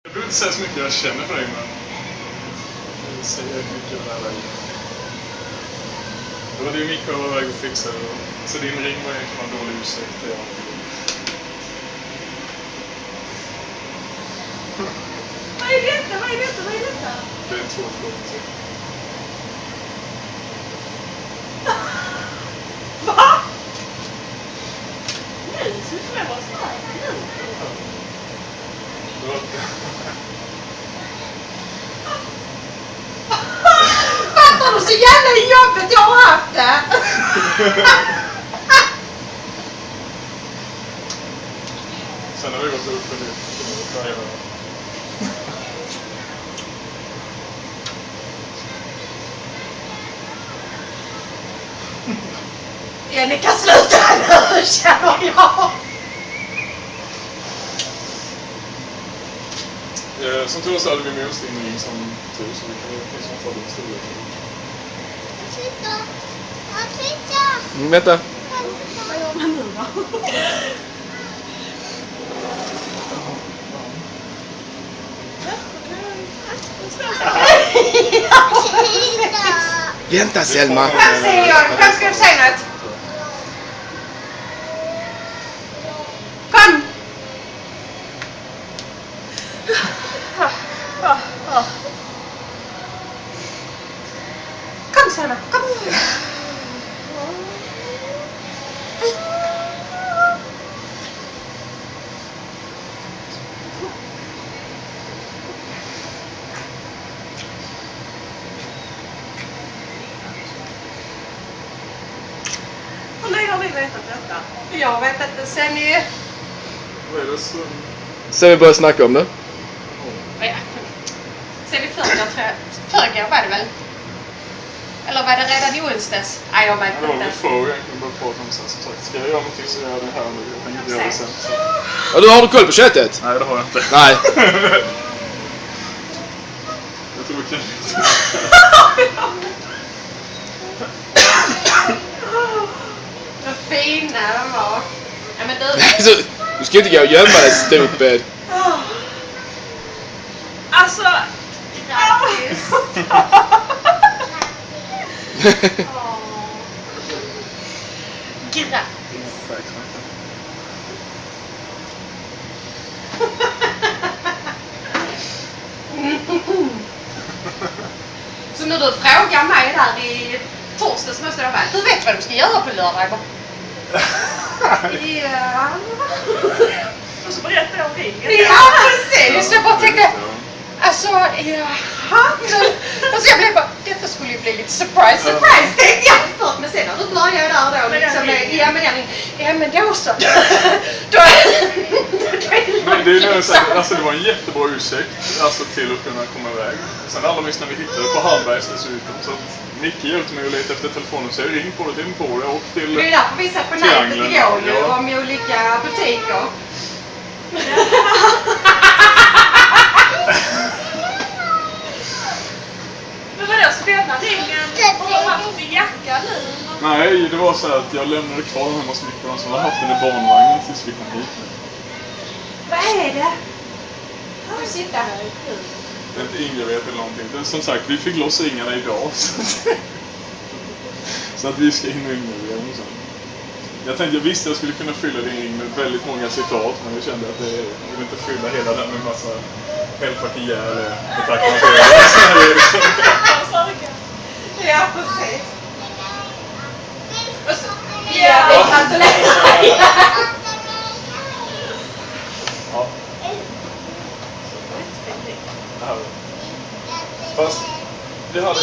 Jag behöver inte säga så mycket jag känner för dig, men jag säger mycket den här vägen. Då var det ju Micke och var väg och fixade. Så din ring var egentligen en dålig ursäkt. Vad är detta? Vad är detta? Vad är detta? Det är 2 frågor. Va? Nu? Sluta med vara stark. Nu? Fattar du så jävla jobbigt jag har haft det? Sen har vi gått upp för det. Ni kan sluta nu, känner jag. Som tur så hade vi med oss din ring som tur, så vi kan ju som få din storlek. Vänta. Vad gör man nu då? Vänta, Selma. Kom säger jag, kom ska du säga något. Kom! Kom Selma, kom! Hur länge har vi vetat detta? Jag vet inte, sen är... Vad är det som... Sen vi började snacka om det. Ja. Sen i förrgår var det väl? Eller var det redan i onsdags? Nej, jag vet Det var väl inte. få egentligen bara prata om sen, som sagt. Ska jag göra någonting så gör jag det här nu. Jag tänker inte göra det sen. Så. Ja, du har du koll på köttet? Nej, det har jag inte. Nej. Jag tror vi kan... Vad fina de var. Ja, men du... Alltså, du ska inte gå och gömma dig, stupid. Alltså... Grattis. Grattis. Tack så mycket. Så när du frågar mig där i torsdags måste jag vara, du vet vad du ska göra på lördag? Ja. Och så berättar jag om ringen. Ja, precis. Jag bara tänkte, alltså, jaha. Alltså jag blev bara, detta skulle ju bli lite surprise, tänkte jag först. Men sen när du började där då, liksom, ja men då så. Men det är ju så att, alltså det var en jättebra ursäkt alltså, till att kunna komma iväg. Sen allra minst när vi hittade på Hallbergs dessutom. Så att Micke hjälpte mig att leta efter telefonen. Så jag ringde på det och till det är därför vi satt på nätet igår ju om olika butiker. Men vadå, så denna ringen har haft i jacka nu? Nej, det var så här att jag lämnade kvar den hemma hos Micke och som hade haft den i barnvagnen tills vi kom hit. Vad är det? Du sitter. Det är inte ingraverat eller någonting. Det är, som sagt, vi fick loss ringarna idag. Så att vi ska in och ingravera dem sen. Jag tänkte, jag visste att jag skulle kunna fylla din ring med väldigt många citat. Men jag kände att jag vill inte fylla hela den med massa Hellfucking Järe. Ja, precis. Ja, vi gratulerar. Ja. Fast vi hade...